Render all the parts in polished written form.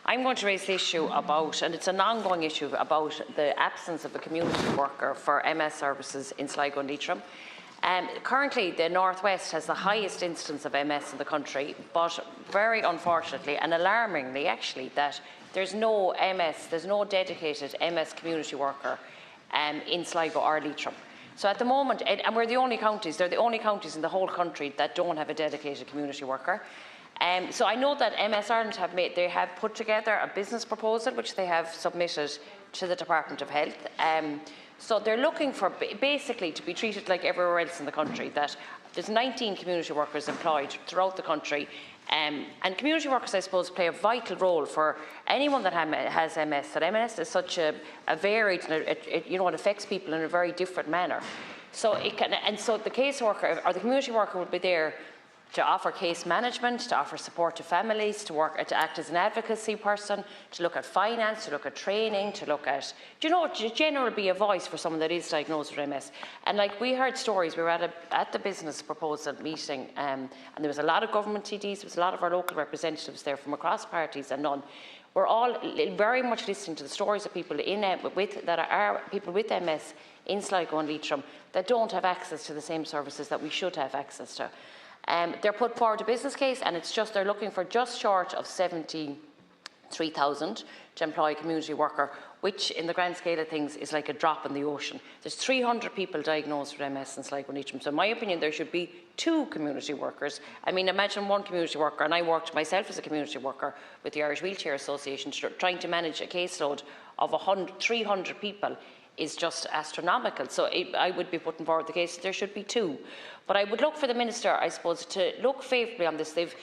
I'm going to raise the issue about, and it's an ongoing issue, about the absence of a community worker for MS services in Sligo and Leitrim. Currently, the North West has the highest instance of MS in the country, but very unfortunately and alarmingly actually, that there's no dedicated MS community worker in Sligo or Leitrim. So at the moment, and we're the only counties, they're the only counties in the whole country that don't have a dedicated community worker. So I know that MS Ireland have put together a business proposal which they have submitted to the Department of Health. So they're looking for basically to be treated like everywhere else in the country, that there's 19 community workers employed throughout the country. And community workers, I suppose, play a vital role for anyone that has MS. That MS is such a varied, it affects people in a very different manner. So so the caseworker or the community worker would be there to offer case management, to offer support to families, to act as an advocacy person, to look at finance, to look at training, to look at, to generally be a voice for someone that is diagnosed with MS. And like we heard stories, we were at the business proposal meeting, and there was a lot of government TDs, there was a lot of our local representatives there from across parties and none. We're all very much listening to the stories of people people with MS in Sligo and Leitrim that don't have access to the same services that we should have access to. They're put forward a business case, and they're looking for just short of 73,000 to employ a community worker, which in the grand scale of things is like a drop in the ocean. There's 300 people diagnosed with MS in Sligo and Leitrim, so in my opinion there should be 2 community workers. I mean, imagine one community worker, and I worked myself as a community worker with the Irish Wheelchair Association, trying to manage a caseload of 300 people is just astronomical. So I would be putting forward the case that there should be 2. But I would look for the Minister, I suppose, to look favourably on this. We've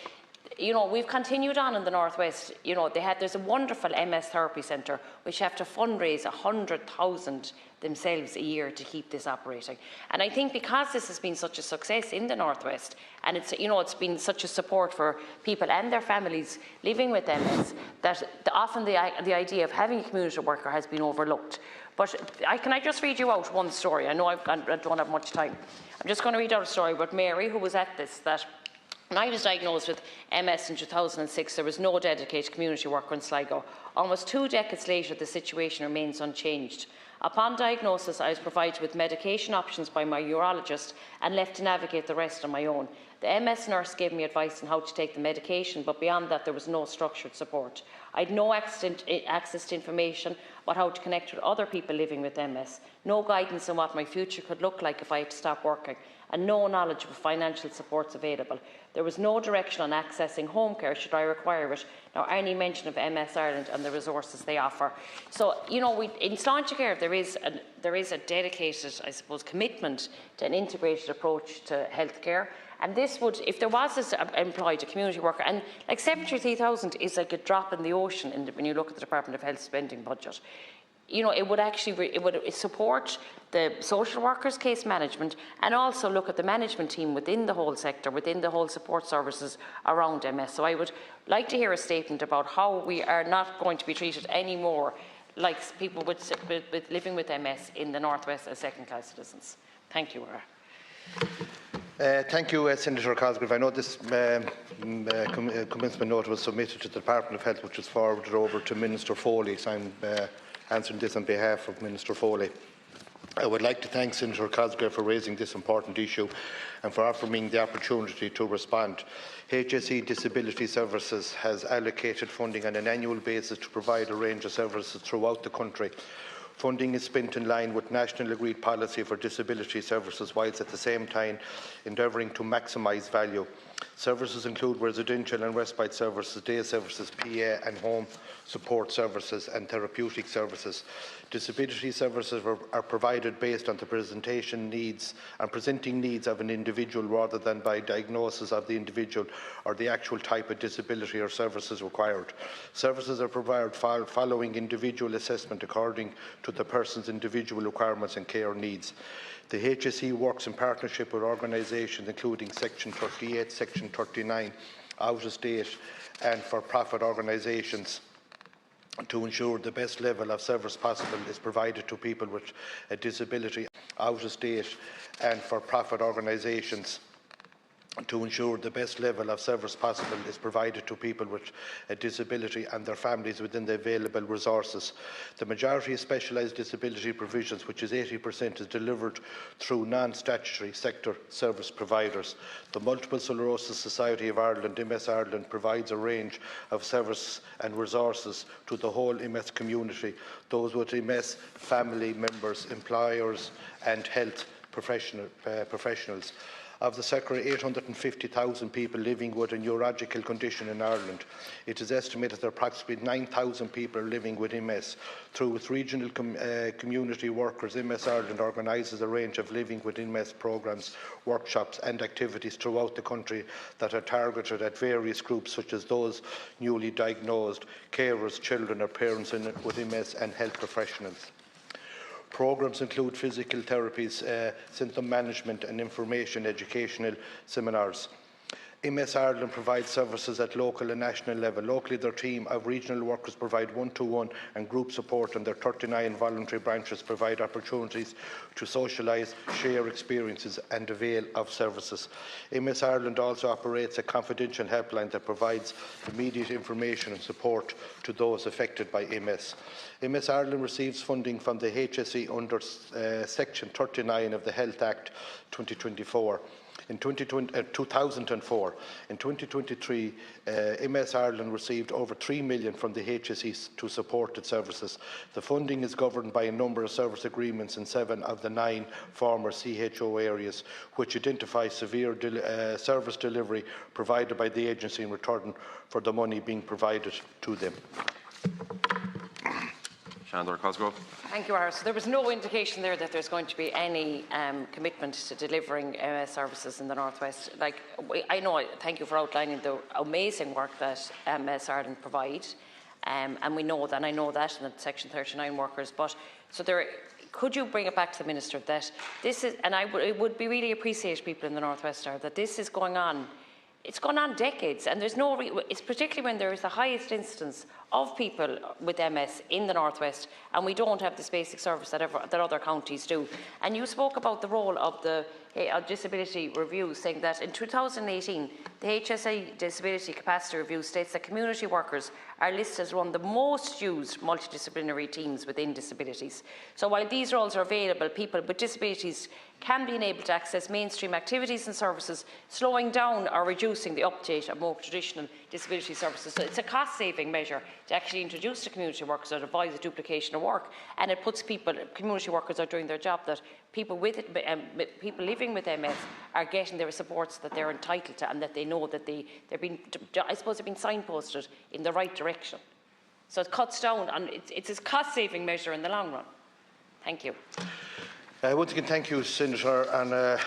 continued on in the North West. There's a wonderful MS therapy centre which have to fundraise 100,000 themselves a year to keep this operating. And I think because this has been such a success in the North West, and it's been such a support for people and their families living with MS, that often the idea of having a community worker has been overlooked. But can I just read you out one story? I know I don't have much time. I'm just going to read out a story about Mary, who was at this, that when I was diagnosed with MS in 2006, there was no dedicated community worker in Sligo. Almost 2 decades later, the situation remains unchanged. Upon diagnosis, I was provided with medication options by my urologist and left to navigate the rest on my own. The MS nurse gave me advice on how to take the medication, but beyond that, there was no structured support. I had no access to information about how to connect with other people living with MS, no guidance on what my future could look like if I had to stop working, and no knowledge of financial supports available. There was no direction on accessing home care should I require it, nor any mention of MS Ireland and the resources they offer. So, in Sláintecare there is a dedicated, I suppose, commitment to an integrated approach to healthcare. And this would, if there was employed a community worker, and like 73,000 is like a drop in the ocean when you look at the Department of Health spending budget. It would support the social workers' case management, and also look at the management team within the whole sector, within the whole support services around MS. So I would like to hear a statement about how we are not going to be treated any more like people with living with MS in the North West as second-class citizens. Thank you, Thank you, Senator Cosgrave. I know this commencement note was submitted to the Department of Health, which was forwarded over to Minister Foley, so I'm answering this on behalf of Minister Foley. I would like to thank Senator Cosgrave for raising this important issue and for offering me the opportunity to respond. HSE Disability Services has allocated funding on an annual basis to provide a range of services throughout the country. Funding is spent in line with national agreed policy for disability services, whilst at the same time endeavouring to maximise value. Services include residential and respite services, day services, PA and home support services and therapeutic services. Disability services are provided based on the presenting needs of an individual rather than by diagnosis of the individual or the actual type of disability or services required. Services are provided following individual assessment according to the person's individual requirements and care needs. The HSE works in partnership with organisations including Section 38, Section 39, out-of-state and for-profit organisations to ensure the best level of service possible is provided to people with a disability. Out-of-state and for-profit organisations to ensure the best level of service possible is provided to people with a disability and their families within the available resources. The majority of specialised disability provisions, which is 80%, is delivered through non-statutory sector service providers. The Multiple Sclerosis Society of Ireland, MS Ireland, provides a range of service and resources to the whole MS community, those with MS, family members, employers and health professionals. Of the circa 850,000 people living with a neurological condition in Ireland, it is estimated that approximately 9,000 people are living with MS. Through its regional community workers, MS Ireland organises a range of living with MS programmes, workshops and activities throughout the country that are targeted at various groups such as those newly diagnosed, carers, children or parents with MS and health professionals. Programmes include physical therapies, symptom management and information educational seminars. MS Ireland provides services at local and national level. Locally, their team of regional workers provide one-to-one and group support, and their 39 voluntary branches provide opportunities to socialise, share experiences and avail of services. MS Ireland also operates a confidential helpline that provides immediate information and support to those affected by MS. MS Ireland receives funding from the HSE under Section 39 of the Health Act 2024. In 2004. In 2023, MS Ireland received over €3 million from the HSE to support its services. The funding is governed by a number of service agreements in 7 of the 9 former CHO areas, which identify severe service delivery provided by the agency in return for the money being provided to them. Thank you, Ira. So there was no indication there that there's going to be any commitment to delivering MS services in the North West. I know, thank you for outlining the amazing work that MS Ireland provide, and we know that, and I know that, and the Section 39 workers. But so there, could you bring it back to the Minister that this is, and it would be really appreciate people in the North West that this is going on. It's gone on decades, and there's no. It's particularly when there is the highest instance of people with MS in the North West, and we don't have this basic service that other counties do. And you spoke about the role of the disability review, saying that in 2018, the HSE Disability Capacity Review states that community workers are listed as one of the most used multidisciplinary teams within disabilities. So while these roles are available, people with disabilities can be enabled to access mainstream activities and services, slowing down or reducing the uptake of more traditional disability services. So it's a cost-saving measure to actually introduce the community workers that avoid the duplication of work, and it puts community workers are doing their job, that people living with MS are getting their supports that they're entitled to, and that they know that they're being signposted in the right direction. So it cuts down, and it's a cost-saving measure in the long run. Thank you. Once again, thank you, Senator. And the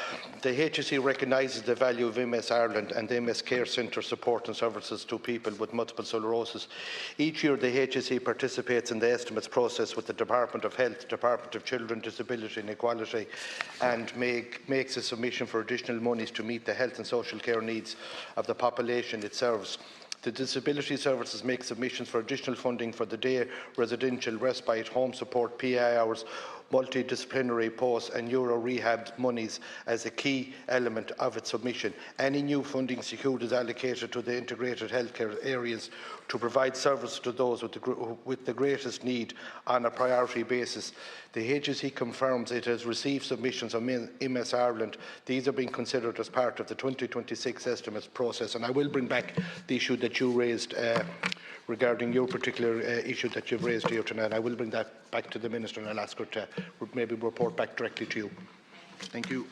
HSE recognises the value of MS Ireland and the MS Care Centre support and services to people with multiple sclerosis. Each year, the HSE participates in the estimates process with the Department of Health, Department of Children, Disability and Equality, and makes a submission for additional monies to meet the health and social care needs of the population it serves. The Disability Services make submissions for additional funding for the day, residential, respite, home support, PI hours, multidisciplinary posts and Euro rehab monies as a key element of its submission. Any new funding secured is allocated to the integrated healthcare areas to provide service to those with the greatest need on a priority basis. The HSE confirms it has received submissions on MS Ireland. These are being considered as part of the 2026 estimates process, and I will bring back the issue that you raised regarding your particular issue that you've raised here tonight. I will bring that back to the Minister and I'll ask her to maybe report back directly to you. Thank you.